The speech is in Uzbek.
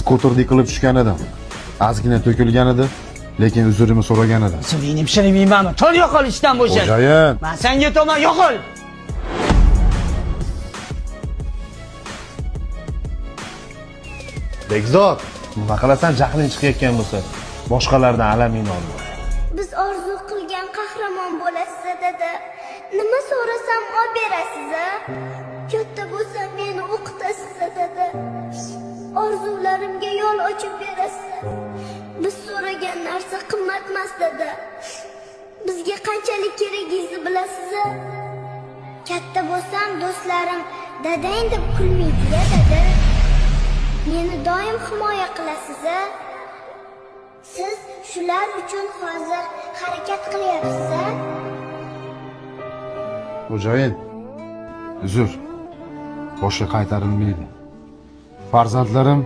skuterdek qilib tushgan edim. Ozgina to'kilgan edi, lekin uzrimni so'ragan edim. Suvingni pishirmaymanmi? To'l yo'qol ishdan bo'shat. Xo'jayin, Men senga aytaman, yo'qol. Bekzod, nima qilasan jahling chiqayotgan bo'lsa, boshqalardan alamingni olma. Biz orzu qilgan qahramon bo'lasiz dada. Nima so'rasam olib berasiz a? Katta bo'lsam meni o'qitasiz dada. Orzularimga yo'l ochib berasiz. Biz so'ragan narsa qimmatmas dada. Bizga qanchalik keragingizni bilasiz a? Katta bo'lsam do'stlarim dadang deb kulmaydi-ya dada. Meni doim himoya qilasiz a? Siz shular uchun hozir harakat qilyapsiz a? xo'jayin, uzr. Boshqa qaytarilmaydi. Farzandlarim